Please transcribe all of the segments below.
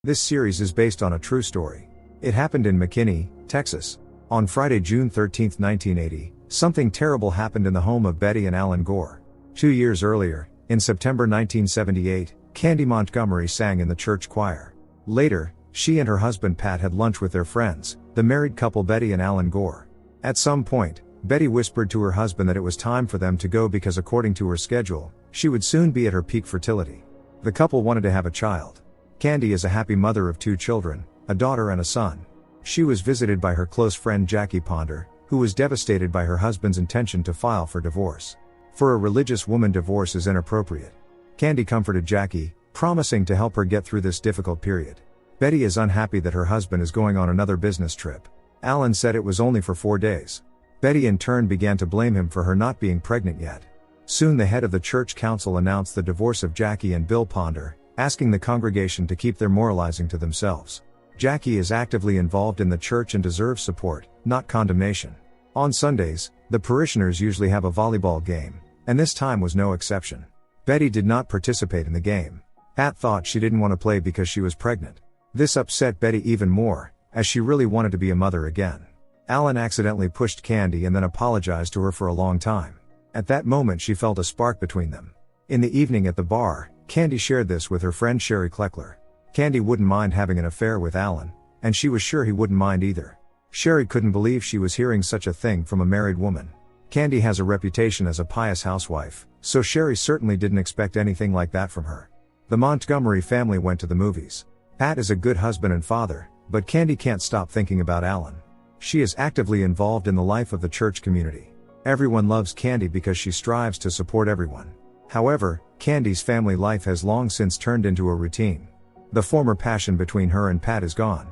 This series is based on a true story. It happened in McKinney, Texas. On Friday, June 13, 1980, something terrible happened in the home of Betty and Alan Gore. 2 years earlier, in September 1978, Candy Montgomery sang in the church choir. Later, she and her husband Pat had lunch with their friends, the married couple Betty and Alan Gore. At some point, Betty whispered to her husband that it was time for them to go because according to her schedule, she would soon be at her peak fertility. The couple wanted to have a child. Candy is a happy mother of 2 children, a daughter and a son. She was visited by her close friend Jackie Ponder, who was devastated by her husband's intention to file for divorce. For a religious woman, divorce is inappropriate. Candy comforted Jackie, promising to help her get through this difficult period. Betty is unhappy that her husband is going on another business trip. Alan said it was only for 4 days. Betty in turn began to blame him for her not being pregnant yet. Soon the head of the church council announced the divorce of Jackie and Bill Ponder, asking the congregation to keep their moralizing to themselves. Jackie is actively involved in the church and deserves support, not condemnation. On Sundays, the parishioners usually have a volleyball game, and this time was no exception. Betty did not participate in the game. Pat thought she didn't want to play because she was pregnant. This upset Betty even more, as she really wanted to be a mother again. Alan accidentally pushed Candy and then apologized to her for a long time. At that moment she felt a spark between them. In the evening at the bar, Candy shared this with her friend Sherry Kleckler. Candy wouldn't mind having an affair with Alan, and she was sure he wouldn't mind either. Sherry couldn't believe she was hearing such a thing from a married woman. Candy has a reputation as a pious housewife, so Sherry certainly didn't expect anything like that from her. The Montgomery family went to the movies. Pat is a good husband and father, but Candy can't stop thinking about Alan. She is actively involved in the life of the church community. Everyone loves Candy because she strives to support everyone. However, Candy's family life has long since turned into a routine. The former passion between her and Pat is gone.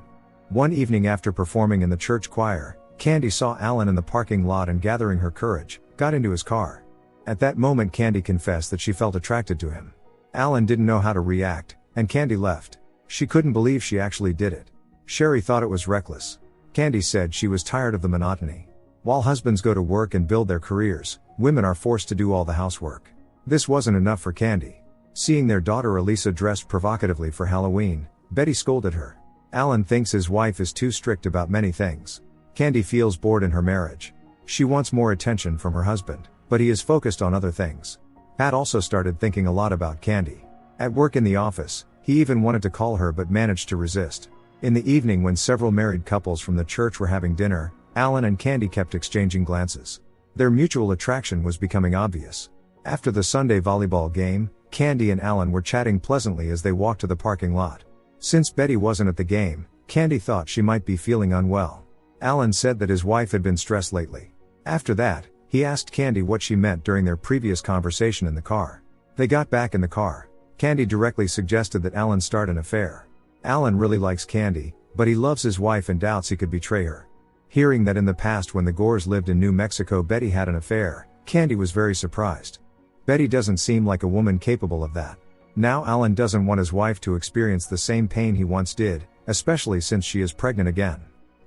One evening after performing in the church choir, Candy saw Alan in the parking lot and gathering her courage, got into his car. At that moment Candy confessed that she felt attracted to him. Alan didn't know how to react, and Candy left. She couldn't believe she actually did it. Sherry thought it was reckless. Candy said she was tired of the monotony. While husbands go to work and build their careers, women are forced to do all the housework. This wasn't enough for Candy. Seeing their daughter Elisa dressed provocatively for Halloween, Betty scolded her. Alan thinks his wife is too strict about many things. Candy feels bored in her marriage. She wants more attention from her husband, but he is focused on other things. Pat also started thinking a lot about Candy. At work in the office, he even wanted to call her but managed to resist. In the evening when several married couples from the church were having dinner, Alan and Candy kept exchanging glances. Their mutual attraction was becoming obvious. After the Sunday volleyball game, Candy and Alan were chatting pleasantly as they walked to the parking lot. Since Betty wasn't at the game, Candy thought she might be feeling unwell. Alan said that his wife had been stressed lately. After that, he asked Candy what she meant during their previous conversation in the car. They got back in the car. Candy directly suggested that Alan start an affair. Alan really likes Candy, but he loves his wife and doubts he could betray her. Hearing that in the past when the Gores lived in New Mexico Betty had an affair, Candy was very surprised. Betty doesn't seem like a woman capable of that. Now Alan doesn't want his wife to experience the same pain he once did, especially since she is pregnant again.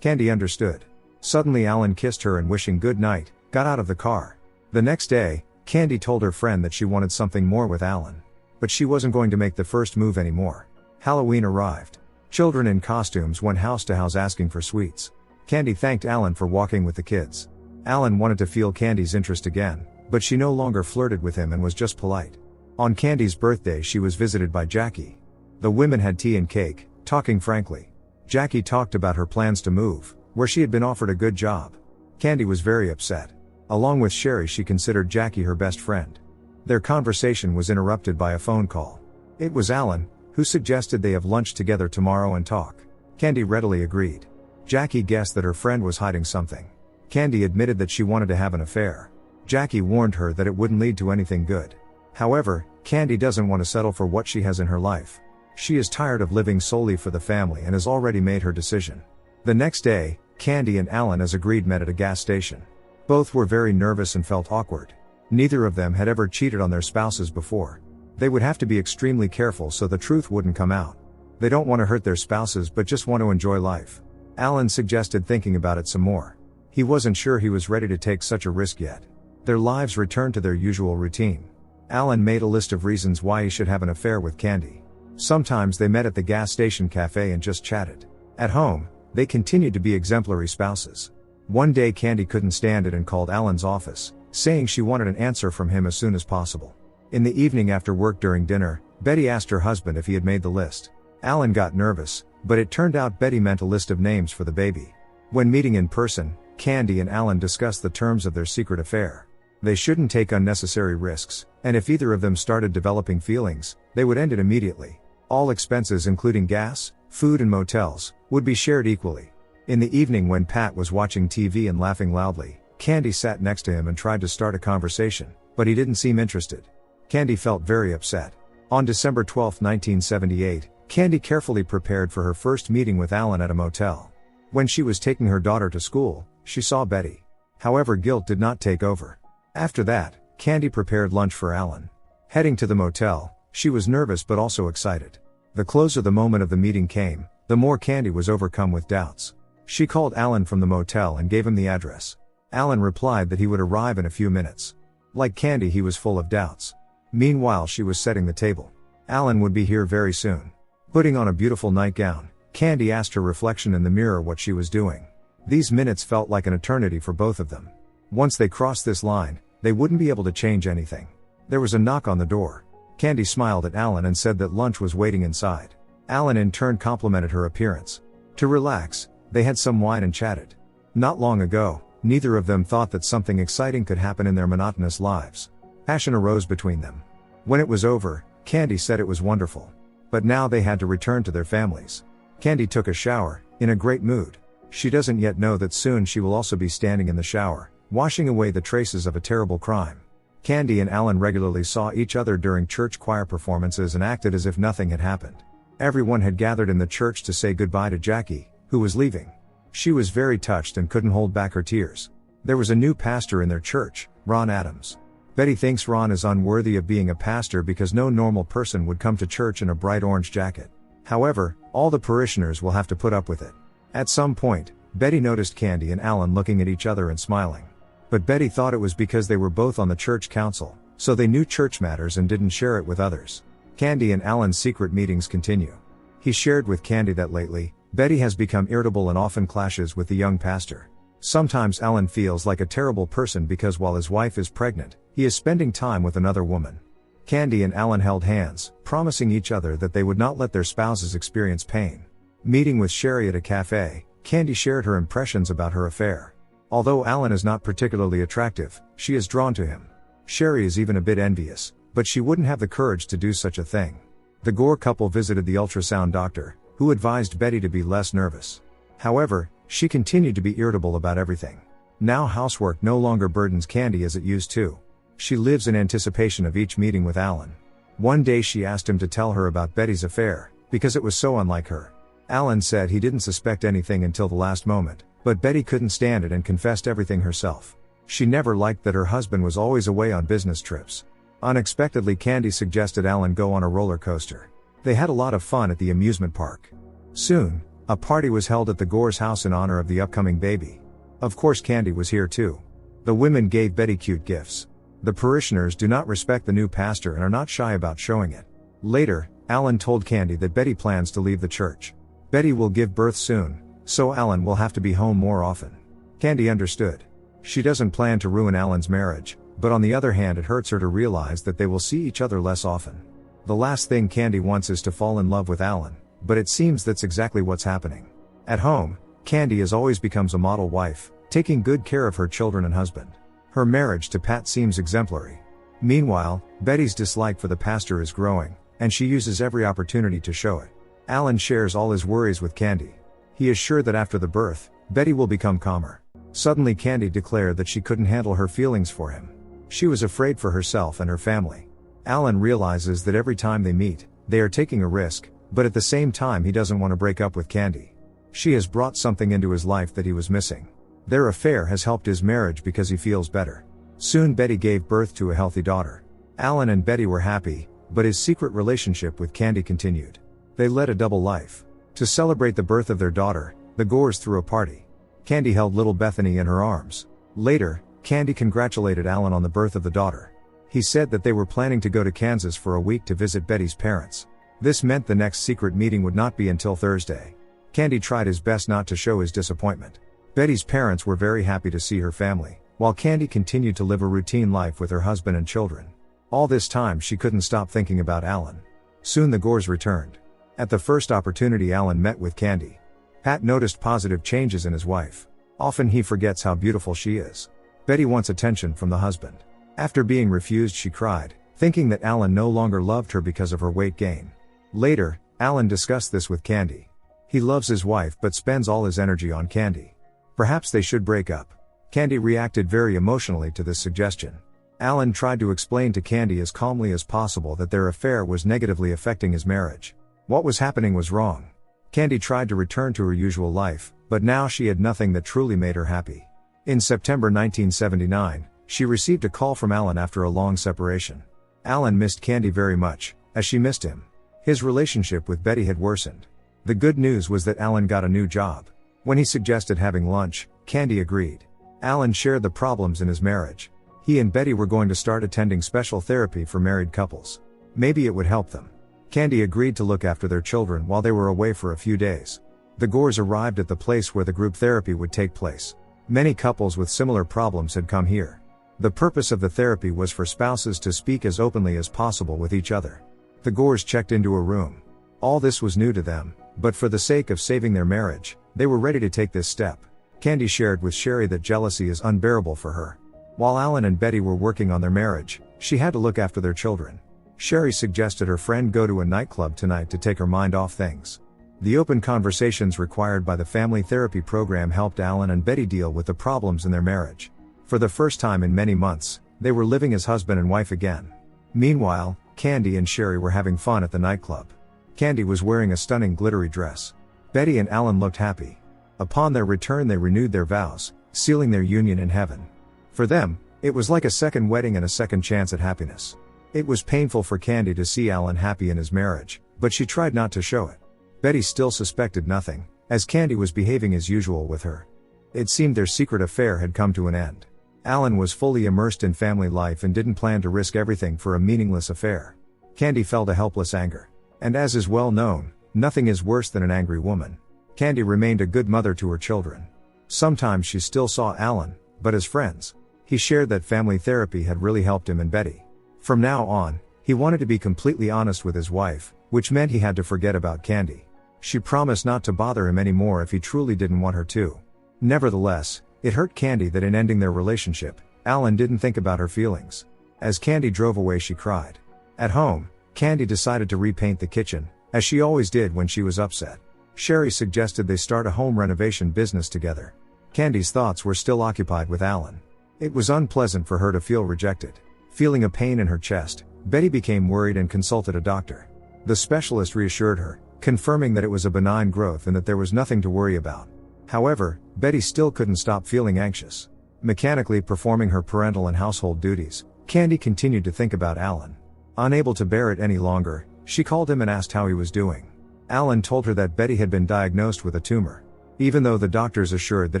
Candy understood. Suddenly Alan kissed her and wishing good night, got out of the car. The next day, Candy told her friend that she wanted something more with Alan. But she wasn't going to make the first move anymore. Halloween arrived. Children in costumes went house to house asking for sweets. Candy thanked Alan for walking with the kids. Alan wanted to feel Candy's interest again, but she no longer flirted with him and was just polite. On Candy's birthday she was visited by Jackie. The women had tea and cake, talking frankly. Jackie talked about her plans to move, where she had been offered a good job. Candy was very upset. Along with Sherry she considered Jackie her best friend. Their conversation was interrupted by a phone call. It was Alan, who suggested they have lunch together tomorrow and talk. Candy readily agreed. Jackie guessed that her friend was hiding something. Candy admitted that she wanted to have an affair. Jackie warned her that it wouldn't lead to anything good. However, Candy doesn't want to settle for what she has in her life. She is tired of living solely for the family and has already made her decision. The next day, Candy and Alan as agreed met at a gas station. Both were very nervous and felt awkward. Neither of them had ever cheated on their spouses before. They would have to be extremely careful so the truth wouldn't come out. They don't want to hurt their spouses but just want to enjoy life. Alan suggested thinking about it some more. He wasn't sure he was ready to take such a risk yet. Their lives returned to their usual routine. Alan made a list of reasons why he should have an affair with Candy. Sometimes they met at the gas station cafe and just chatted. At home, they continued to be exemplary spouses. One day Candy couldn't stand it and called Alan's office, saying she wanted an answer from him as soon as possible. In the evening after work during dinner, Betty asked her husband if he had made the list. Alan got nervous, but it turned out Betty meant a list of names for the baby. When meeting in person, Candy and Alan discussed the terms of their secret affair. They shouldn't take unnecessary risks, and if either of them started developing feelings, they would end it immediately. All expenses including gas, food and motels, would be shared equally. In the evening when Pat was watching TV and laughing loudly, Candy sat next to him and tried to start a conversation, but he didn't seem interested. Candy felt very upset. On December 12, 1978, Candy carefully prepared for her first meeting with Alan at a motel. When she was taking her daughter to school, she saw Betty. However, guilt did not take over. After that, Candy prepared lunch for Alan. Heading to the motel, she was nervous but also excited. The closer the moment of the meeting came, the more Candy was overcome with doubts. She called Alan from the motel and gave him the address. Alan replied that he would arrive in a few minutes. Like Candy, he was full of doubts. Meanwhile, she was setting the table. Alan would be here very soon. Putting on a beautiful nightgown, Candy asked her reflection in the mirror what she was doing. These minutes felt like an eternity for both of them. Once they crossed this line, they wouldn't be able to change anything. There was a knock on the door. Candy smiled at Alan and said that lunch was waiting inside. Alan in turn complimented her appearance. To relax, they had some wine and chatted. Not long ago, neither of them thought that something exciting could happen in their monotonous lives. Passion arose between them. When it was over, Candy said it was wonderful. But now they had to return to their families. Candy took a shower, in a great mood. She doesn't yet know that soon she will also be standing in the shower, washing away the traces of a terrible crime. Candy and Alan regularly saw each other during church choir performances and acted as if nothing had happened. Everyone had gathered in the church to say goodbye to Jackie, who was leaving. She was very touched and couldn't hold back her tears. There was a new pastor in their church, Ron Adams. Betty thinks Ron is unworthy of being a pastor because no normal person would come to church in a bright orange jacket. However, all the parishioners will have to put up with it. At some point, Betty noticed Candy and Alan looking at each other and smiling. But Betty thought it was because they were both on the church council, so they knew church matters and didn't share it with others. Candy and Alan's secret meetings continue. He shared with Candy that lately, Betty has become irritable and often clashes with the young pastor. Sometimes Alan feels like a terrible person because while his wife is pregnant, he is spending time with another woman. Candy and Alan held hands, promising each other that they would not let their spouses experience pain. Meeting with Sherry at a cafe, Candy shared her impressions about her affair. Although Alan is not particularly attractive, she is drawn to him. Sherry is even a bit envious, but she wouldn't have the courage to do such a thing. The Gore couple visited the ultrasound doctor, who advised Betty to be less nervous. However, she continued to be irritable about everything. Now housework no longer burdens Candy as it used to. She lives in anticipation of each meeting with Alan. One day she asked him to tell her about Betty's affair, because it was so unlike her. Alan said he didn't suspect anything until the last moment, but Betty couldn't stand it and confessed everything herself. She never liked that her husband was always away on business trips. Unexpectedly, Candy suggested Alan go on a roller coaster. They had a lot of fun at the amusement park. Soon, a party was held at the Gore's house in honor of the upcoming baby. Of course, Candy was here too. The women gave Betty cute gifts. The parishioners do not respect the new pastor and are not shy about showing it. Later, Alan told Candy that Betty plans to leave the church. Betty will give birth soon, so Alan will have to be home more often. Candy understood. She doesn't plan to ruin Alan's marriage, but on the other hand it hurts her to realize that they will see each other less often. The last thing Candy wants is to fall in love with Alan, but it seems that's exactly what's happening. At home, Candy as always becomes a model wife, taking good care of her children and husband. Her marriage to Pat seems exemplary. Meanwhile, Betty's dislike for the pastor is growing, and she uses every opportunity to show it. Alan shares all his worries with Candy. He is sure that after the birth, Betty will become calmer. Suddenly Candy declared that she couldn't handle her feelings for him. She was afraid for herself and her family. Alan realizes that every time they meet, they are taking a risk, but at the same time he doesn't want to break up with Candy. She has brought something into his life that he was missing. Their affair has helped his marriage because he feels better. Soon Betty gave birth to a healthy daughter. Alan and Betty were happy, but his secret relationship with Candy continued. They led a double life. To celebrate the birth of their daughter, the Gores threw a party. Candy held little Bethany in her arms. Later, Candy congratulated Alan on the birth of the daughter. He said that they were planning to go to Kansas for a week to visit Betty's parents. This meant the next secret meeting would not be until Thursday. Candy tried his best not to show his disappointment. Betty's parents were very happy to see her family, while Candy continued to live a routine life with her husband and children. All this time she couldn't stop thinking about Alan. Soon the Gores returned. At the first opportunity Alan met with Candy. Pat noticed positive changes in his wife. Often he forgets how beautiful she is. Betty wants attention from the husband. After being refused she cried, thinking that Alan no longer loved her because of her weight gain. Later, Alan discussed this with Candy. He loves his wife but spends all his energy on Candy. Perhaps they should break up. Candy reacted very emotionally to this suggestion. Alan tried to explain to Candy as calmly as possible that their affair was negatively affecting his marriage. What was happening was wrong. Candy tried to return to her usual life, but now she had nothing that truly made her happy. In September 1979, she received a call from Alan after a long separation. Alan missed Candy very much, as she missed him. His relationship with Betty had worsened. The good news was that Alan got a new job. When he suggested having lunch, Candy agreed. Alan shared the problems in his marriage. He and Betty were going to start attending special therapy for married couples. Maybe it would help them. Candy agreed to look after their children while they were away for a few days. The Gores arrived at the place where the group therapy would take place. Many couples with similar problems had come here. The purpose of the therapy was for spouses to speak as openly as possible with each other. The Gores checked into a room. All this was new to them, but for the sake of saving their marriage, they were ready to take this step. Candy shared with Sherry that jealousy is unbearable for her. While Alan and Betty were working on their marriage, she had to look after their children. Sherry suggested her friend go to a nightclub tonight to take her mind off things. The open conversations required by the family therapy program helped Alan and Betty deal with the problems in their marriage. For the first time in many months, they were living as husband and wife again. Meanwhile, Candy and Sherry were having fun at the nightclub. Candy was wearing a stunning glittery dress. Betty and Alan looked happy. Upon their return they renewed their vows, sealing their union in heaven. For them, it was like a second wedding and a second chance at happiness. It was painful for Candy to see Alan happy in his marriage, but she tried not to show it. Betty still suspected nothing, as Candy was behaving as usual with her. It seemed their secret affair had come to an end. Alan was fully immersed in family life and didn't plan to risk everything for a meaningless affair. Candy felt a helpless anger. And as is well known, nothing is worse than an angry woman. Candy remained a good mother to her children. Sometimes she still saw Alan, but as friends. He shared that family therapy had really helped him and Betty. From now on, he wanted to be completely honest with his wife, which meant he had to forget about Candy. She promised not to bother him anymore if he truly didn't want her to. Nevertheless, it hurt Candy that in ending their relationship, Alan didn't think about her feelings. As Candy drove away she cried. At home, Candy decided to repaint the kitchen, as she always did when she was upset. Sherry suggested they start a home renovation business together. Candy's thoughts were still occupied with Alan. It was unpleasant for her to feel rejected. Feeling a pain in her chest, Betty became worried and consulted a doctor. The specialist reassured her, confirming that it was a benign growth and that there was nothing to worry about. However, Betty still couldn't stop feeling anxious. Mechanically performing her parental and household duties, Candy continued to think about Alan. Unable to bear it any longer, she called him and asked how he was doing. Alan told her that Betty had been diagnosed with a tumor. Even though the doctors assured that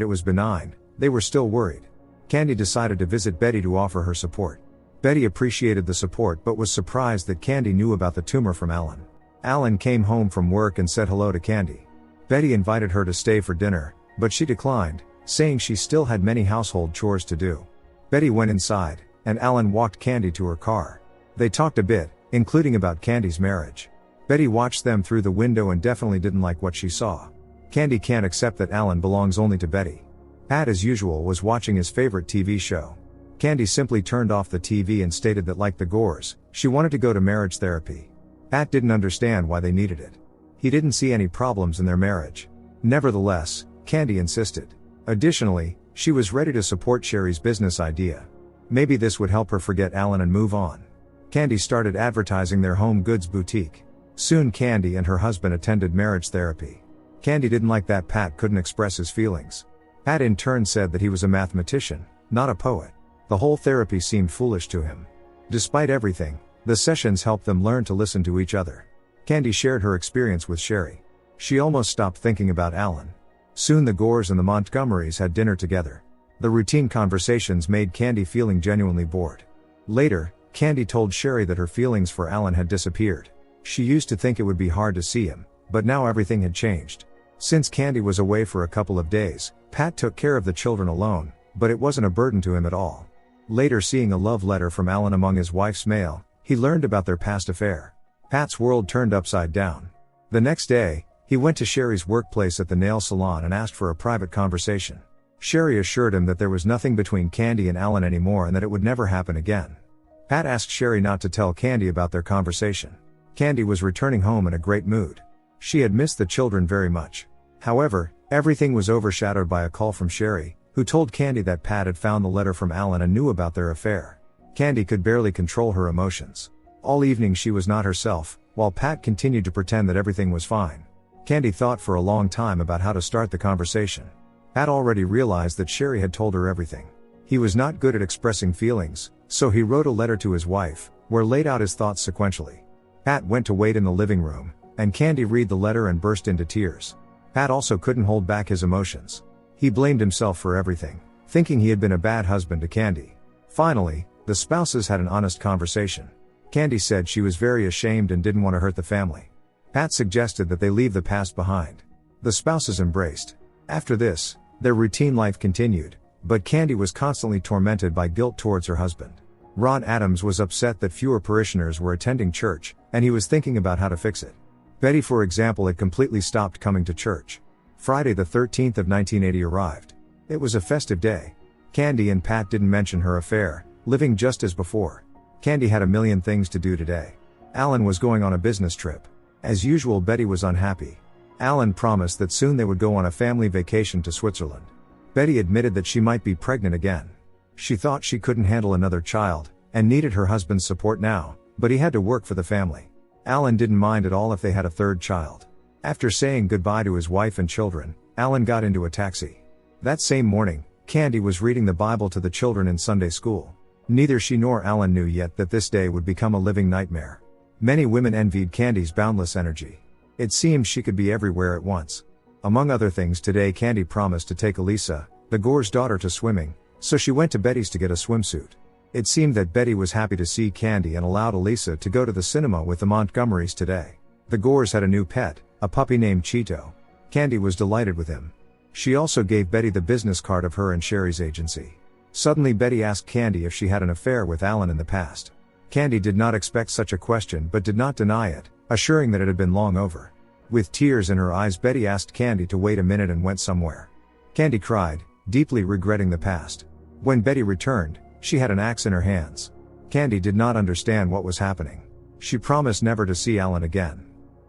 it was benign, they were still worried. Candy decided to visit Betty to offer her support. Betty appreciated the support but was surprised that Candy knew about the tumor from Alan. Alan came home from work and said hello to Candy. Betty invited her to stay for dinner, but she declined, saying she still had many household chores to do. Betty went inside, and Alan walked Candy to her car. They talked a bit, including about Candy's marriage. Betty watched them through the window and definitely didn't like what she saw. Candy can't accept that Alan belongs only to Betty. Pat, as usual, was watching his favorite TV show. Candy simply turned off the TV and stated that, like the Gores, she wanted to go to marriage therapy. Pat didn't understand why they needed it. He didn't see any problems in their marriage. Nevertheless, Candy insisted. Additionally, she was ready to support Sherry's business idea. Maybe this would help her forget Alan and move on. Candy started advertising their home goods boutique. Soon Candy and her husband attended marriage therapy. Candy didn't like that Pat couldn't express his feelings. Pat in turn said that he was a mathematician, not a poet. The whole therapy seemed foolish to him. Despite everything, the sessions helped them learn to listen to each other. Candy shared her experience with Sherry. She almost stopped thinking about Alan. Soon the Gores and the Montgomerys had dinner together. The routine conversations made Candy feeling genuinely bored. Later, Candy told Sherry that her feelings for Alan had disappeared. She used to think it would be hard to see him, but now everything had changed. Since Candy was away for a couple of days, Pat took care of the children alone, but it wasn't a burden to him at all. Later, seeing a love letter from Alan among his wife's mail, he learned about their past affair. Pat's world turned upside down. The next day, he went to Sherry's workplace at the nail salon and asked for a private conversation. Sherry assured him that there was nothing between Candy and Alan anymore and that it would never happen again. Pat asked Sherry not to tell Candy about their conversation. Candy was returning home in a great mood. She had missed the children very much. However, everything was overshadowed by a call from Sherry, who told Candy that Pat had found the letter from Alan and knew about their affair. Candy could barely control her emotions. All evening she was not herself, while Pat continued to pretend that everything was fine. Candy thought for a long time about how to start the conversation. Pat already realized that Sherry had told her everything. He was not good at expressing feelings, so he wrote a letter to his wife, where laid out his thoughts sequentially. Pat went to wait in the living room, and Candy read the letter and burst into tears. Pat also couldn't hold back his emotions. He blamed himself for everything, thinking he had been a bad husband to Candy. Finally, the spouses had an honest conversation. Candy said she was very ashamed and didn't want to hurt the family. Pat suggested that they leave the past behind. The spouses embraced. After this, their routine life continued, but Candy was constantly tormented by guilt towards her husband. Ron Adams was upset that fewer parishioners were attending church, and he was thinking about how to fix it. Betty, for example, had completely stopped coming to church. Friday the 13th of 1980 arrived. It was a festive day. Candy and Pat didn't mention her affair, living just as before. Candy had a million things to do today. Alan was going on a business trip. As usual, Betty was unhappy. Alan promised that soon they would go on a family vacation to Switzerland. Betty admitted that she might be pregnant again. She thought she couldn't handle another child, and needed her husband's support now, but he had to work for the family. Alan didn't mind at all if they had a third child. After saying goodbye to his wife and children, Alan got into a taxi. That same morning, Candy was reading the Bible to the children in Sunday school. Neither she nor Alan knew yet that this day would become a living nightmare. Many women envied Candy's boundless energy. It seemed she could be everywhere at once. Among other things, today Candy promised to take Elisa, the Gore's daughter, to swimming, so she went to Betty's to get a swimsuit. It seemed that Betty was happy to see Candy and allowed Elisa to go to the cinema with the Montgomerys today. The Gores had a new pet, a puppy named Cheeto. Candy was delighted with him. She also gave Betty the business card of her and Sherry's agency. Suddenly Betty asked Candy if she had an affair with Alan in the past. Candy did not expect such a question but did not deny it, assuring that it had been long over. With tears in her eyes, Betty asked Candy to wait a minute and went somewhere. Candy cried, deeply regretting the past. When Betty returned, she had an axe in her hands. Candy did not understand what was happening. She promised never to see Alan again.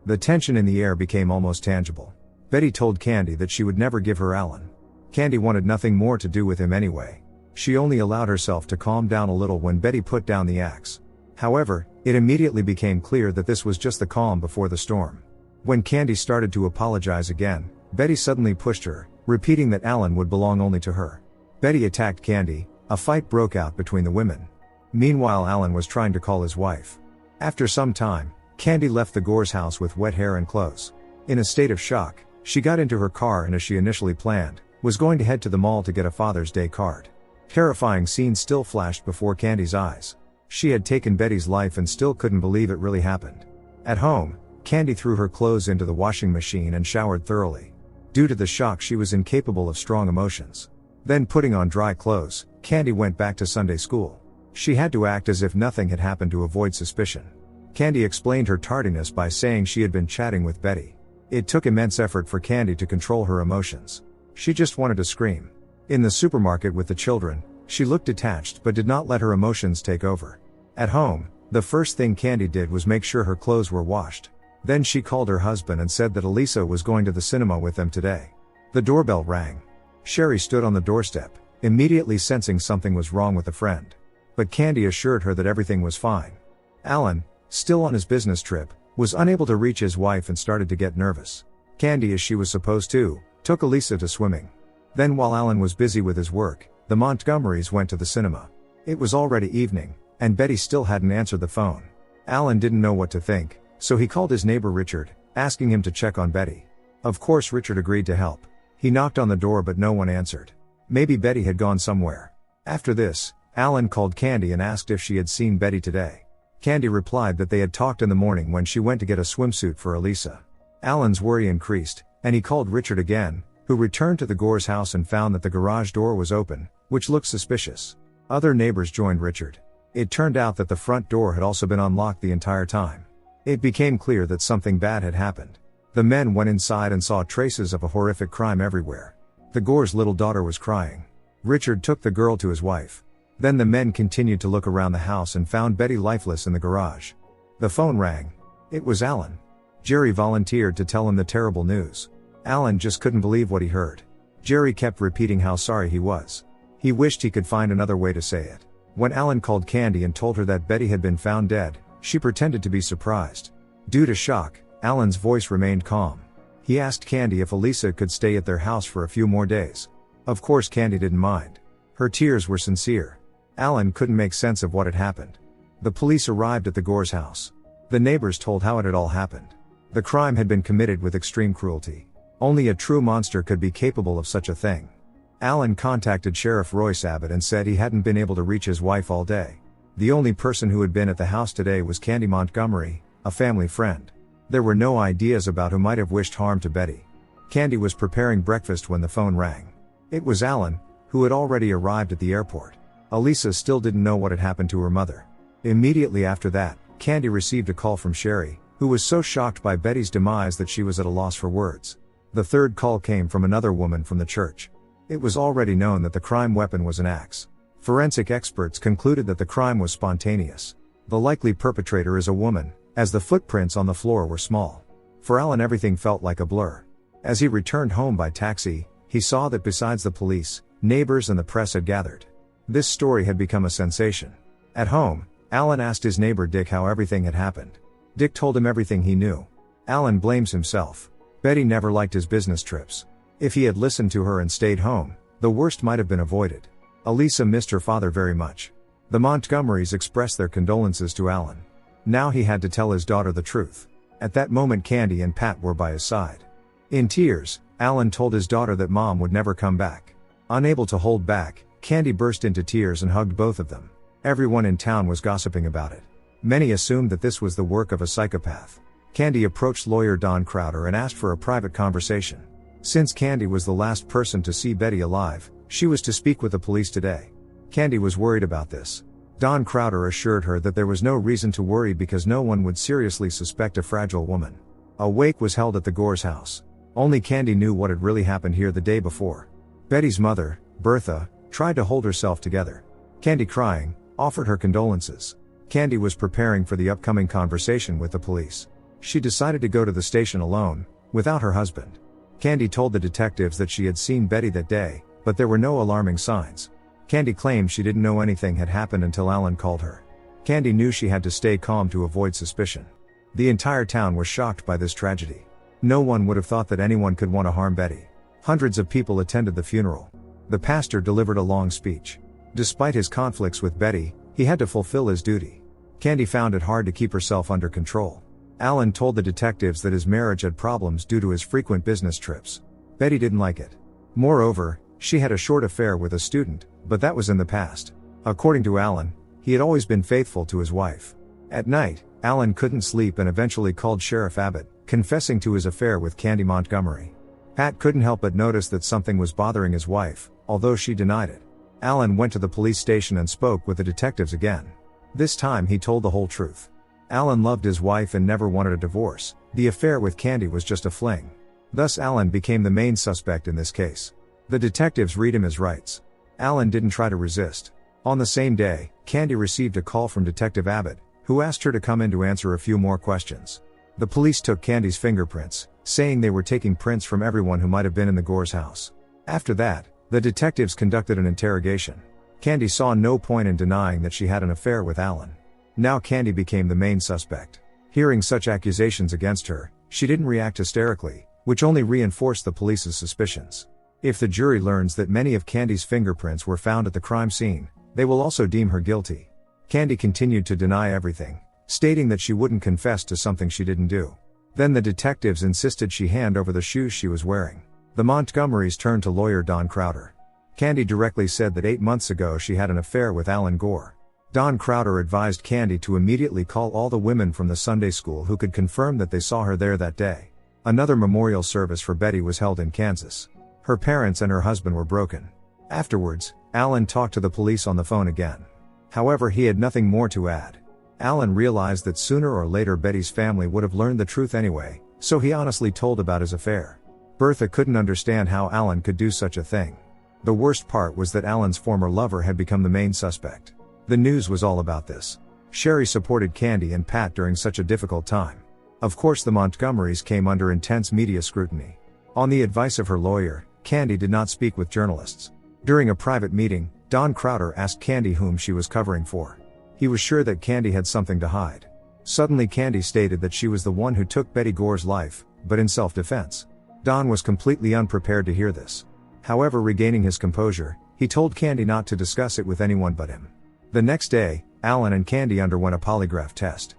The tension in the air became almost tangible. Betty told Candy that she would never give her Alan. Candy wanted nothing more to do with him anyway. She only allowed herself to calm down a little when Betty put down the axe. However, it immediately became clear that this was just the calm before the storm. When Candy started to apologize again, Betty suddenly pushed her, repeating that Alan would belong only to her. Betty attacked Candy. A fight broke out between the women. Meanwhile, Alan was trying to call his wife. After some time, Candy left the Gore's house with wet hair and clothes. In a state of shock, she got into her car and, as she initially planned, was going to head to the mall to get a Father's Day card. Terrifying scenes still flashed before Candy's eyes. She had taken Betty's life and still couldn't believe it really happened. At home, Candy threw her clothes into the washing machine and showered thoroughly. Due to the shock, she was incapable of strong emotions. Then, putting on dry clothes, Candy went back to Sunday school. She had to act as if nothing had happened to avoid suspicion. Candy explained her tardiness by saying she had been chatting with Betty. It took immense effort for Candy to control her emotions. She just wanted to scream. In the supermarket with the children, she looked detached but did not let her emotions take over. At home, the first thing Candy did was make sure her clothes were washed. Then she called her husband and said that Elisa was going to the cinema with them today. The doorbell rang. Sherry stood on the doorstep, immediately sensing something was wrong with a friend. But Candy assured her that everything was fine. Alan, still on his business trip, was unable to reach his wife and started to get nervous. Candy, as she was supposed to, took Elisa to swimming. Then, while Alan was busy with his work, the Montgomerys went to the cinema. It was already evening, and Betty still hadn't answered the phone. Alan didn't know what to think, so he called his neighbor Richard, asking him to check on Betty. Of course, Richard agreed to help. He knocked on the door but no one answered. Maybe Betty had gone somewhere. After this, Alan called Candy and asked if she had seen Betty today. Candy replied that they had talked in the morning when she went to get a swimsuit for Elisa. Alan's worry increased, and he called Richard again, who returned to the Gore's house and found that the garage door was open, which looked suspicious. Other neighbors joined Richard. It turned out that the front door had also been unlocked the entire time. It became clear that something bad had happened. The men went inside and saw traces of a horrific crime everywhere. The Gore's little daughter was crying. Richard took the girl to his wife. Then the men continued to look around the house and found Betty lifeless in the garage. The phone rang. It was Alan. Jerry volunteered to tell him the terrible news. Alan just couldn't believe what he heard. Jerry kept repeating how sorry he was. He wished he could find another way to say it. When Alan called Candy and told her that Betty had been found dead, she pretended to be surprised. Due to shock, Alan's voice remained calm. He asked Candy if Elisa could stay at their house for a few more days. Of course Candy didn't mind. Her tears were sincere. Alan couldn't make sense of what had happened. The police arrived at the Gore's house. The neighbors told how it had all happened. The crime had been committed with extreme cruelty. Only a true monster could be capable of such a thing. Alan contacted Sheriff Royce Abbott and said he hadn't been able to reach his wife all day. The only person who had been at the house today was Candy Montgomery, a family friend. There were no ideas about who might have wished harm to Betty. Candy was preparing breakfast when the phone rang. It was Alan, who had already arrived at the airport. Elisa still didn't know what had happened to her mother. Immediately after that, Candy received a call from Sherry, who was so shocked by Betty's demise that she was at a loss for words. The third call came from another woman from the church. It was already known that the crime weapon was an axe. Forensic experts concluded that the crime was spontaneous. The likely perpetrator is a woman, as the footprints on the floor were small. For Alan, everything felt like a blur. As he returned home by taxi, he saw that besides the police, neighbors and the press had gathered. This story had become a sensation. At home, Alan asked his neighbor Dick how everything had happened. Dick told him everything he knew. Alan blames himself. Betty never liked his business trips. If he had listened to her and stayed home, the worst might have been avoided. Elisa missed her father very much. The Montgomerys expressed their condolences to Alan. Now he had to tell his daughter the truth. At that moment Candy and Pat were by his side. In tears, Alan told his daughter that Mom would never come back. Unable to hold back, Candy burst into tears and hugged both of them. Everyone in town was gossiping about it. Many assumed that this was the work of a psychopath. Candy approached lawyer Don Crowder and asked for a private conversation. Since Candy was the last person to see Betty alive, she was to speak with the police today. Candy was worried about this. Don Crowder assured her that there was no reason to worry because no one would seriously suspect a fragile woman. A wake was held at the Gore's house. Only Candy knew what had really happened here the day before. Betty's mother, Bertha, tried to hold herself together. Candy, crying, offered her condolences. Candy was preparing for the upcoming conversation with the police. She decided to go to the station alone, without her husband. Candy told the detectives that she had seen Betty that day, but there were no alarming signs. Candy claimed she didn't know anything had happened until Alan called her. Candy knew she had to stay calm to avoid suspicion. The entire town was shocked by this tragedy. No one would have thought that anyone could want to harm Betty. Hundreds of people attended the funeral. The pastor delivered a long speech. Despite his conflicts with Betty, he had to fulfill his duty. Candy found it hard to keep herself under control. Alan told the detectives that his marriage had problems due to his frequent business trips. Betty didn't like it. Moreover, she had a short affair with a student, but that was in the past. According to Alan, he had always been faithful to his wife. At night, Alan couldn't sleep and eventually called Sheriff Abbott, confessing to his affair with Candy Montgomery. Pat couldn't help but notice that something was bothering his wife, although she denied it. Alan went to the police station and spoke with the detectives again. This time he told the whole truth. Alan loved his wife and never wanted a divorce. The affair with Candy was just a fling. Thus Alan became the main suspect in this case. The detectives read him his rights. Alan didn't try to resist. On the same day, Candy received a call from Detective Abbott, who asked her to come in to answer a few more questions. The police took Candy's fingerprints, saying they were taking prints from everyone who might have been in the Gore's house. After that, the detectives conducted an interrogation. Candy saw no point in denying that she had an affair with Alan. Now Candy became the main suspect. Hearing such accusations against her, she didn't react hysterically, which only reinforced the police's suspicions. If the jury learns that many of Candy's fingerprints were found at the crime scene, they will also deem her guilty. Candy continued to deny everything, stating that she wouldn't confess to something she didn't do. Then the detectives insisted she hand over the shoes she was wearing. The Montgomerys turned to lawyer Don Crowder. Candy directly said that 8 months ago she had an affair with Alan Gore. Don Crowder advised Candy to immediately call all the women from the Sunday school who could confirm that they saw her there that day. Another memorial service for Betty was held in Kansas. Her parents and her husband were broken. Afterwards, Alan talked to the police on the phone again. However, he had nothing more to add. Alan realized that sooner or later Betty's family would have learned the truth anyway, so he honestly told about his affair. Bertha couldn't understand how Alan could do such a thing. The worst part was that Alan's former lover had become the main suspect. The news was all about this. Sherry supported Candy and Pat during such a difficult time. Of course, the Montgomerys came under intense media scrutiny. On the advice of her lawyer, Candy did not speak with journalists. During a private meeting, Don Crowder asked Candy whom she was covering for. He was sure that Candy had something to hide. Suddenly Candy stated that she was the one who took Betty Gore's life, but in self-defense. Don was completely unprepared to hear this. However, regaining his composure, he told Candy not to discuss it with anyone but him. The next day, Alan and Candy underwent a polygraph test.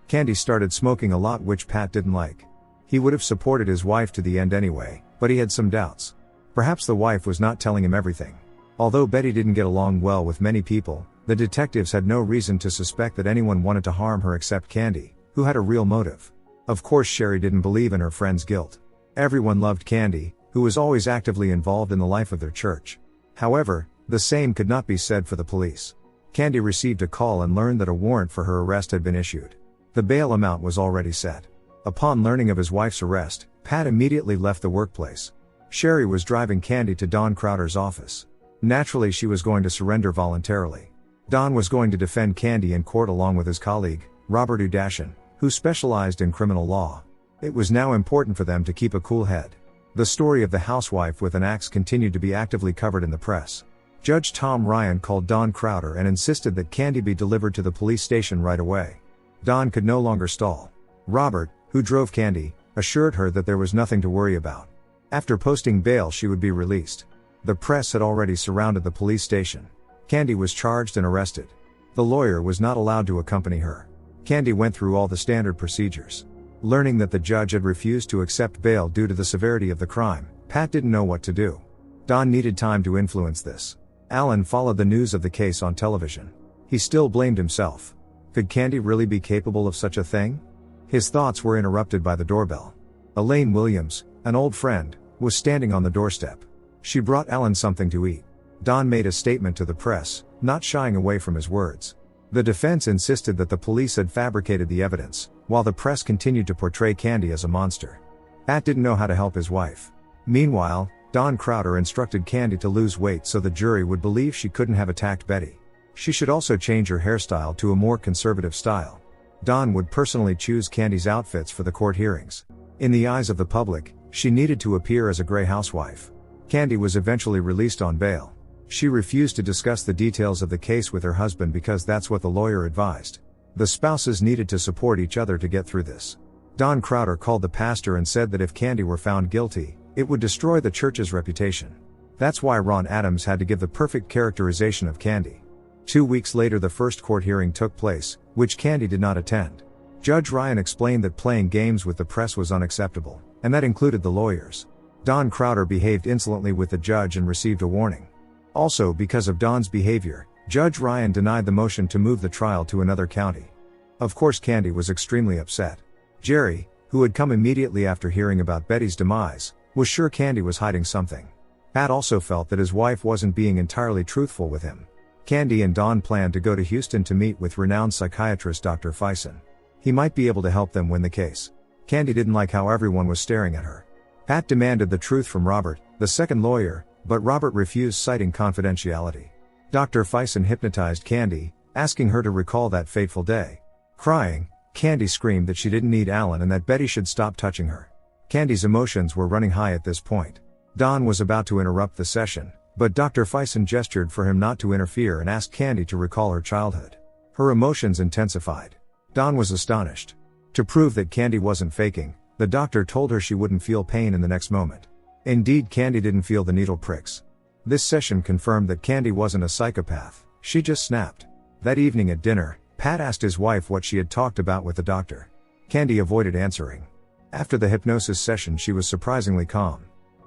Candy started smoking a lot, which Pat didn't like. He would have supported his wife to the end anyway, but he had some doubts. Perhaps the wife was not telling him everything. Although Betty didn't get along well with many people, the detectives had no reason to suspect that anyone wanted to harm her except Candy, who had a real motive. Of course, Sherry didn't believe in her friend's guilt. Everyone loved Candy, who was always actively involved in the life of their church. However, the same could not be said for the police. Candy received a call and learned that a warrant for her arrest had been issued. The bail amount was already set. Upon learning of his wife's arrest, Pat immediately left the workplace. Sherry was driving Candy to Don Crowder's office. Naturally, she was going to surrender voluntarily. Don was going to defend Candy in court along with his colleague, Robert Udashin, who specialized in criminal law. It was now important for them to keep a cool head. The story of the housewife with an axe continued to be actively covered in the press. Judge Tom Ryan called Don Crowder and insisted that Candy be delivered to the police station right away. Don could no longer stall. Robert, who drove Candy, assured her that there was nothing to worry about. After posting bail, she would be released. The press had already surrounded the police station. Candy was charged and arrested. The lawyer was not allowed to accompany her. Candy went through all the standard procedures. Learning that the judge had refused to accept bail due to the severity of the crime, Pat didn't know what to do. Don needed time to influence this. Alan followed the news of the case on television. He still blamed himself. Could Candy really be capable of such a thing? His thoughts were interrupted by the doorbell. Elaine Williams, an old friend, was standing on the doorstep. She brought Alan something to eat. Don made a statement to the press, not shying away from his words. The defense insisted that the police had fabricated the evidence, while the press continued to portray Candy as a monster. Pat didn't know how to help his wife. Meanwhile, Don Crowder instructed Candy to lose weight so the jury would believe she couldn't have attacked Betty. She should also change her hairstyle to a more conservative style. Don would personally choose Candy's outfits for the court hearings. In the eyes of the public, she needed to appear as a gray housewife. Candy was eventually released on bail. She refused to discuss the details of the case with her husband because that's what the lawyer advised. The spouses needed to support each other to get through this. Don Crowder called the pastor and said that if Candy were found guilty, it would destroy the church's reputation. That's why Ron Adams had to give the perfect characterization of Candy. 2 weeks later, the first court hearing took place, which Candy did not attend. Judge Ryan explained that playing games with the press was unacceptable, and that included the lawyers. Don Crowder behaved insolently with the judge and received a warning. Also, because of Don's behavior, Judge Ryan denied the motion to move the trial to another county. Of course, Candy was extremely upset. Jerry, who had come immediately after hearing about Betty's demise, was sure Candy was hiding something. Pat also felt that his wife wasn't being entirely truthful with him. Candy and Don planned to go to Houston to meet with renowned psychiatrist Dr. Fison. He might be able to help them win the case. Candy didn't like how everyone was staring at her. Pat demanded the truth from Robert, the second lawyer, but Robert refused, citing confidentiality. Dr. Fison hypnotized Candy, asking her to recall that fateful day. Crying, Candy screamed that she didn't need Alan and that Betty should stop touching her. Candy's emotions were running high at this point. Don was about to interrupt the session, but Dr. Fison gestured for him not to interfere and asked Candy to recall her childhood. Her emotions intensified. Don was astonished. To prove that Candy wasn't faking, the doctor told her she wouldn't feel pain in the next moment. Indeed, Candy didn't feel the needle pricks. This session confirmed that Candy wasn't a psychopath, she just snapped. That evening at dinner, Pat asked his wife what she had talked about with the doctor. Candy avoided answering. After the hypnosis session, she was surprisingly calm.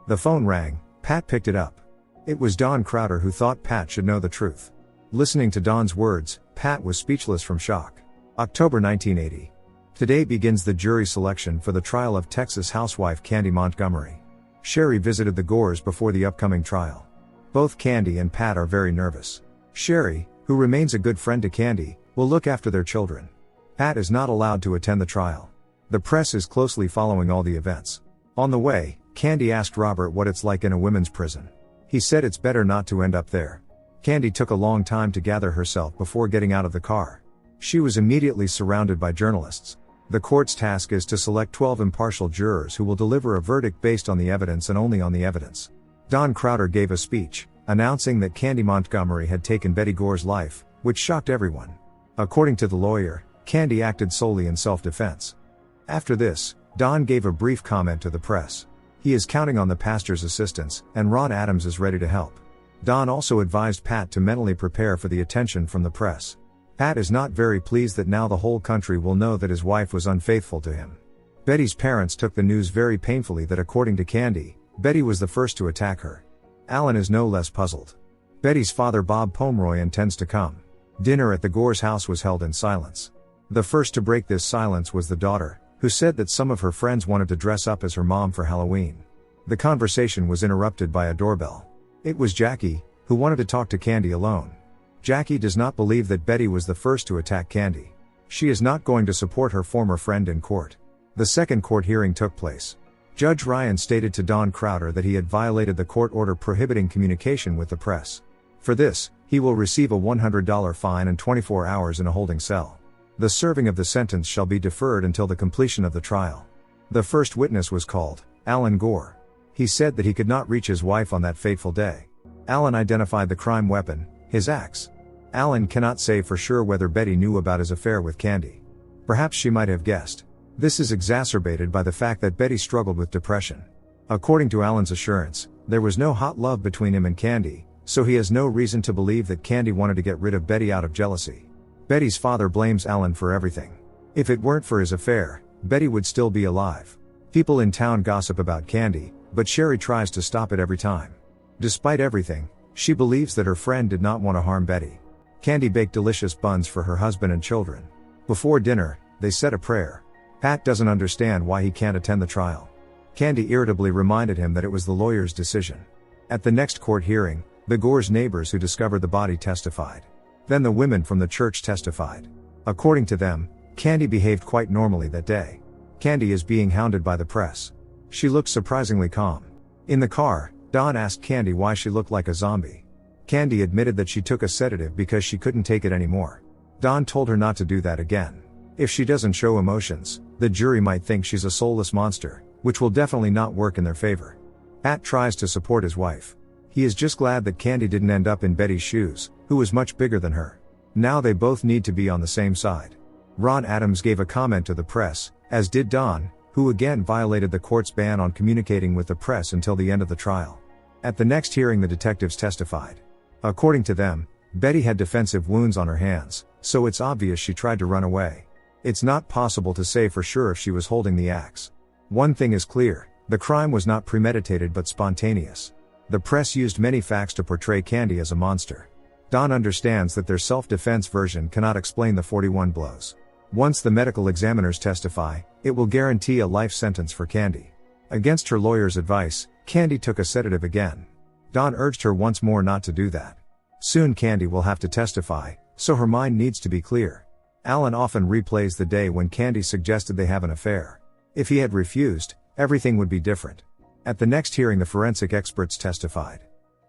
The phone rang. Pat picked it up. It was Don Crowder, who thought Pat should know the truth. Listening to Don's words, Pat was speechless from shock. October 1980. Today begins the jury selection for the trial of Texas housewife Candy Montgomery. Sherry visited the Gores before the upcoming trial. Both Candy and Pat are very nervous. Sherry, who remains a good friend to Candy, will look after their children. Pat is not allowed to attend the trial. The press is closely following all the events. On the way, Candy asked Robert what it's like in a women's prison. He said it's better not to end up there. Candy took a long time to gather herself before getting out of the car. She was immediately surrounded by journalists. The court's task is to select 12 impartial jurors who will deliver a verdict based on the evidence and only on the evidence. Don Crowder gave a speech, announcing that Candy Montgomery had taken Betty Gore's life, which shocked everyone. According to the lawyer, Candy acted solely in self-defense. After this, Don gave a brief comment to the press. He is counting on the pastor's assistance, and Ron Adams is ready to help. Don also advised Pat to mentally prepare for the attention from the press. Pat is not very pleased that now the whole country will know that his wife was unfaithful to him. Betty's parents took the news very painfully that according to Candy, Betty was the first to attack her. Alan is no less puzzled. Betty's father Bob Pomeroy intends to come. Dinner at the Gores' house was held in silence. The first to break this silence was the daughter, who said that some of her friends wanted to dress up as her mom for Halloween. The conversation was interrupted by a doorbell. It was Jackie, who wanted to talk to Candy alone. Jackie does not believe that Betty was the first to attack Candy. She is not going to support her former friend in court. The second court hearing took place. Judge Ryan stated to Don Crowder that he had violated the court order prohibiting communication with the press. For this, he will receive a $100 fine and 24 hours in a holding cell. The serving of the sentence shall be deferred until the completion of the trial. The first witness was called, Alan Gore. He said that he could not reach his wife on that fateful day. Alan identified the crime weapon, his axe. Alan cannot say for sure whether Betty knew about his affair with Candy. Perhaps she might have guessed. This is exacerbated by the fact that Betty struggled with depression. According to Alan's assurance, there was no hot love between him and Candy, so he has no reason to believe that Candy wanted to get rid of Betty out of jealousy. Betty's father blames Alan for everything. If it weren't for his affair, Betty would still be alive. People in town gossip about Candy, but Sherry tries to stop it every time. Despite everything, she believes that her friend did not want to harm Betty. Candy baked delicious buns for her husband and children. Before dinner, they said a prayer. Pat doesn't understand why he can't attend the trial. Candy irritably reminded him that it was the lawyer's decision. At the next court hearing, the Gores' neighbors who discovered the body testified. Then the women from the church testified. According to them, Candy behaved quite normally that day. Candy is being hounded by the press. She looked surprisingly calm. In the car, Don asked Candy why she looked like a zombie. Candy admitted that she took a sedative because she couldn't take it anymore. Don told her not to do that again. If she doesn't show emotions, the jury might think she's a soulless monster, which will definitely not work in their favor. Pat tries to support his wife. He is just glad that Candy didn't end up in Betty's shoes, who was much bigger than her. Now they both need to be on the same side. Ron Adams gave a comment to the press, as did Don, who again violated the court's ban on communicating with the press until the end of the trial. At the next hearing, the detectives testified. According to them, Betty had defensive wounds on her hands, so it's obvious she tried to run away. It's not possible to say for sure if she was holding the axe. One thing is clear, the crime was not premeditated but spontaneous. The press used many facts to portray Candy as a monster. Don understands that their self-defense version cannot explain the 41 blows. Once the medical examiners testify, it will guarantee a life sentence for Candy. Against her lawyer's advice, Candy took a sedative again. Don urged her once more not to do that. Soon Candy will have to testify, so her mind needs to be clear. Alan often replays the day when Candy suggested they have an affair. If he had refused, everything would be different. At the next hearing, the forensic experts testified.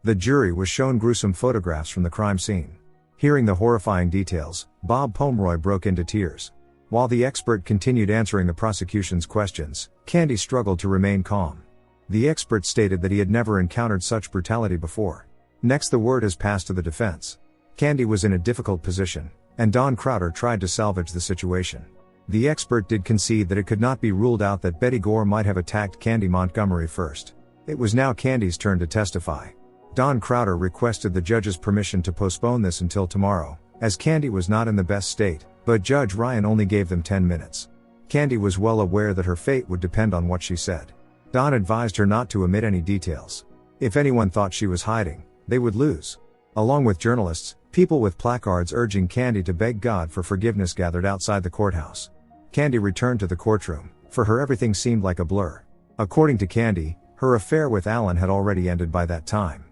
The jury was shown gruesome photographs from the crime scene. Hearing the horrifying details, Bob Pomeroy broke into tears. While the expert continued answering the prosecution's questions, Candy struggled to remain calm. The expert stated that he had never encountered such brutality before. Next, the word has passed to the defense. Candy was in a difficult position, and Don Crowder tried to salvage the situation. The expert did concede that it could not be ruled out that Betty Gore might have attacked Candy Montgomery first. It was now Candy's turn to testify. Don Crowder requested the judge's permission to postpone this until tomorrow, as Candy was not in the best state, but Judge Ryan only gave them 10 minutes. Candy was well aware that her fate would depend on what she said. Don advised her not to omit any details. If anyone thought she was hiding, they would lose. Along with journalists, People with placards urging Candy to beg God for forgiveness gathered outside the courthouse. Candy returned to the courtroom. For her, everything seemed like a blur. According to Candy, her affair with Alan had already ended by that time.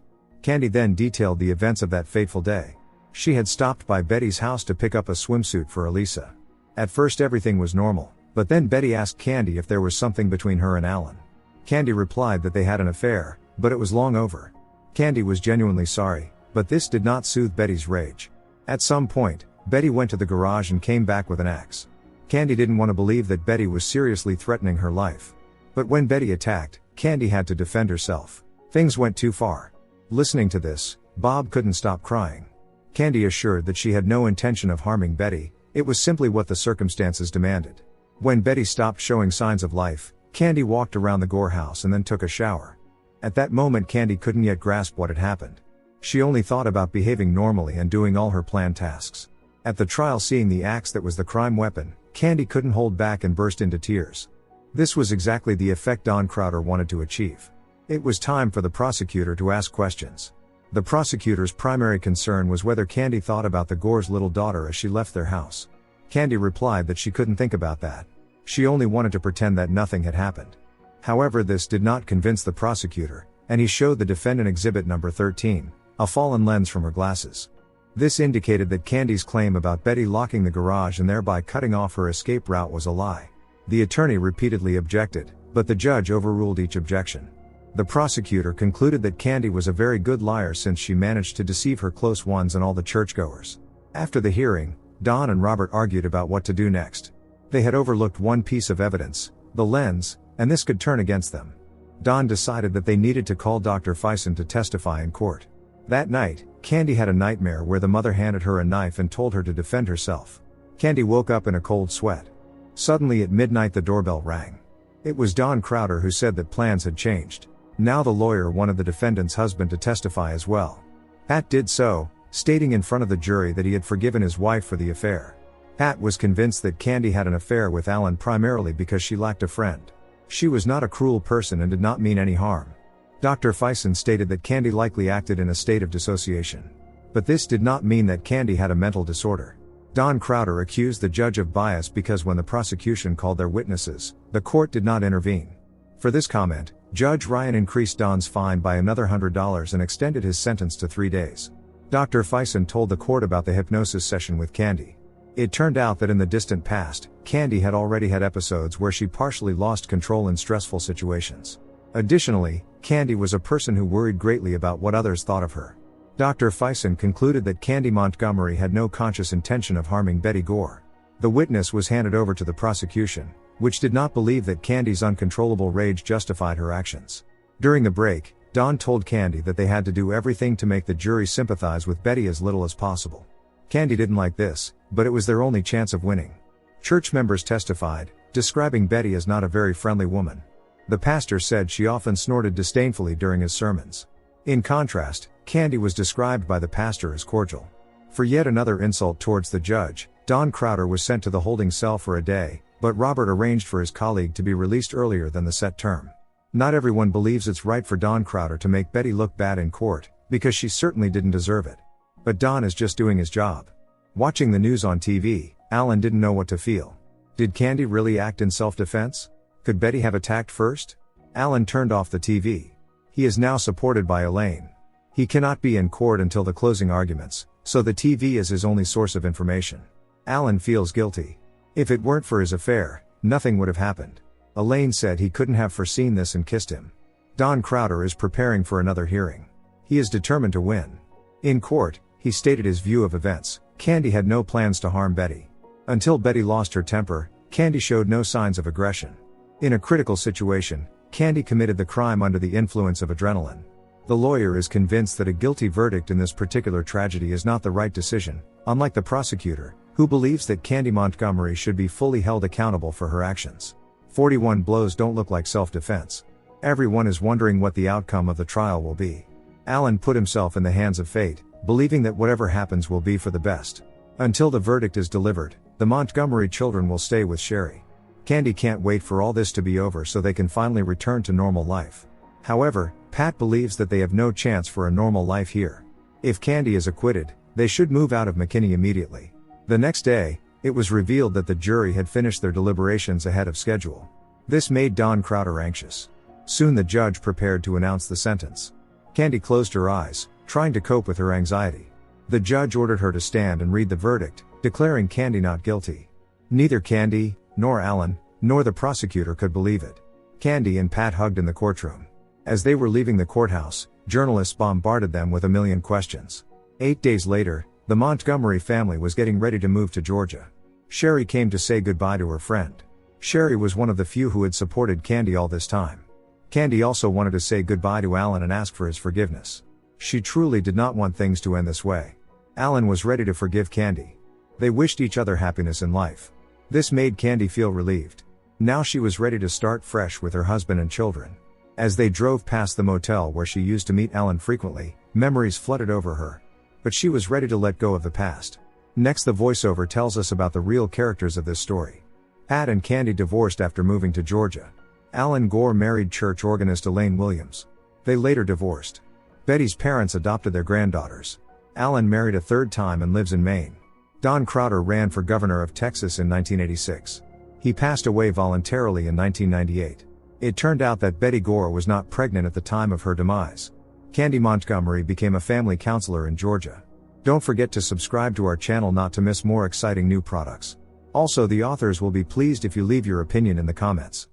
Candy then detailed the events of that fateful day. She had stopped by Betty's house to pick up a swimsuit for Elisa. At first everything was normal, but then Betty asked Candy if there was something between her and Alan. Candy replied that they had an affair, but it was long over. Candy was genuinely sorry, but this did not soothe Betty's rage. At some point, Betty went to the garage and came back with an axe. Candy didn't want to believe that Betty was seriously threatening her life. But when Betty attacked, Candy had to defend herself. Things went too far. Listening to this, Bob couldn't stop crying. Candy assured that she had no intention of harming Betty, it was simply what the circumstances demanded. When Betty stopped showing signs of life, Candy walked around the Gore house and then took a shower. At that moment Candy couldn't yet grasp what had happened. She only thought about behaving normally and doing all her planned tasks. At the trial, seeing the axe that was the crime weapon, Candy couldn't hold back and burst into tears. This was exactly the effect Don Crowder wanted to achieve. It was time for the prosecutor to ask questions. The prosecutor's primary concern was whether Candy thought about the Gore's little daughter as she left their house. Candy replied that she couldn't think about that. She only wanted to pretend that nothing had happened. However, this did not convince the prosecutor, and he showed the defendant exhibit number 13, a fallen lens from her glasses. This indicated that Candy's claim about Betty locking the garage and thereby cutting off her escape route was a lie. The attorney repeatedly objected, but the judge overruled each objection. The prosecutor concluded that Candy was a very good liar since she managed to deceive her close ones and all the churchgoers. After the hearing, Don and Robert argued about what to do next. They had overlooked one piece of evidence, the lens, and this could turn against them. Don decided that they needed to call Dr. Fison to testify in court. That night, Candy had a nightmare where the mother handed her a knife and told her to defend herself. Candy woke up in a cold sweat. Suddenly at midnight the doorbell rang. It was Don Crowder who said that plans had changed. Now the lawyer wanted the defendant's husband to testify as well. Pat did so, stating in front of the jury that he had forgiven his wife for the affair. Pat was convinced that Candy had an affair with Alan primarily because she lacked a friend. She was not a cruel person and did not mean any harm. Dr. Fison stated that Candy likely acted in a state of dissociation. But this did not mean that Candy had a mental disorder. Don Crowder accused the judge of bias because when the prosecution called their witnesses, the court did not intervene. For this comment, Judge Ryan increased Don's fine by another $100 and extended his sentence to 3 days. Dr. Fison told the court about the hypnosis session with Candy. It turned out that in the distant past, Candy had already had episodes where she partially lost control in stressful situations. Additionally, Candy was a person who worried greatly about what others thought of her. Dr. Fison concluded that Candy Montgomery had no conscious intention of harming Betty Gore. The witness was handed over to the prosecution, which did not believe that Candy's uncontrollable rage justified her actions. During the break, Don told Candy that they had to do everything to make the jury sympathize with Betty as little as possible. Candy didn't like this, but it was their only chance of winning. Church members testified, describing Betty as not a very friendly woman. The pastor said she often snorted disdainfully during his sermons. In contrast, Candy was described by the pastor as cordial. For yet another insult towards the judge, Don Crowder was sent to the holding cell for a day, but Robert arranged for his colleague to be released earlier than the set term. Not everyone believes it's right for Don Crowder to make Betty look bad in court, because she certainly didn't deserve it. But Don is just doing his job. Watching the news on TV, Alan didn't know what to feel. Did Candy really act in self-defense? Could Betty have attacked first? Alan turned off the TV. He is now supported by Elaine. He cannot be in court until the closing arguments, so the TV is his only source of information. Alan feels guilty. If it weren't for his affair, nothing would have happened. Elaine said he couldn't have foreseen this and kissed him. Don Crowder is preparing for another hearing. He is determined to win. In court, he stated his view of events. Candy had no plans to harm Betty. Until Betty lost her temper, Candy showed no signs of aggression. In a critical situation, Candy committed the crime under the influence of adrenaline. The lawyer is convinced that a guilty verdict in this particular tragedy is not the right decision, unlike the prosecutor, who believes that Candy Montgomery should be fully held accountable for her actions. 41 blows don't look like self-defense. Everyone is wondering what the outcome of the trial will be. Alan put himself in the hands of fate, believing that whatever happens will be for the best. Until the verdict is delivered, the Montgomery children will stay with Sherry. Candy can't wait for all this to be over so they can finally return to normal life. However, Pat believes that they have no chance for a normal life here. If Candy is acquitted, They should move out of McKinney immediately. The next day, it was revealed that the jury had finished their deliberations ahead of schedule. This made Dawn Crowder anxious. Soon the judge prepared to announce the sentence. Candy closed her eyes, trying to cope with her anxiety. The judge ordered her to stand and read the verdict, declaring Candy not guilty. Neither Candy, nor Alan, nor the prosecutor could believe it. Candy and Pat hugged in the courtroom. As they were leaving the courthouse, journalists bombarded them with a million questions. 8 days later, the Montgomery family was getting ready to move to Georgia. Sherry came to say goodbye to her friend. Sherry was one of the few who had supported Candy all this time. Candy also wanted to say goodbye to Alan and ask for his forgiveness. She truly did not want things to end this way. Alan was ready to forgive Candy. They wished each other happiness in life. This made Candy feel relieved. Now she was ready to start fresh with her husband and children. As they drove past the motel where she used to meet Alan frequently, memories flooded over her. But she was ready to let go of the past. Next, the voiceover tells us about the real characters of this story. Pat and Candy divorced after moving to Georgia. Alan Gore married church organist Elaine Williams. They later divorced. Betty's parents adopted their granddaughters. Alan married a third time and lives in Maine. Don Crowder ran for governor of Texas in 1986. He passed away voluntarily in 1998. It turned out that Betty Gore was not pregnant at the time of her demise. Candy Montgomery became a family counselor in Georgia. Don't forget to subscribe to our channel not to miss more exciting new products. Also, the authors will be pleased if you leave your opinion in the comments.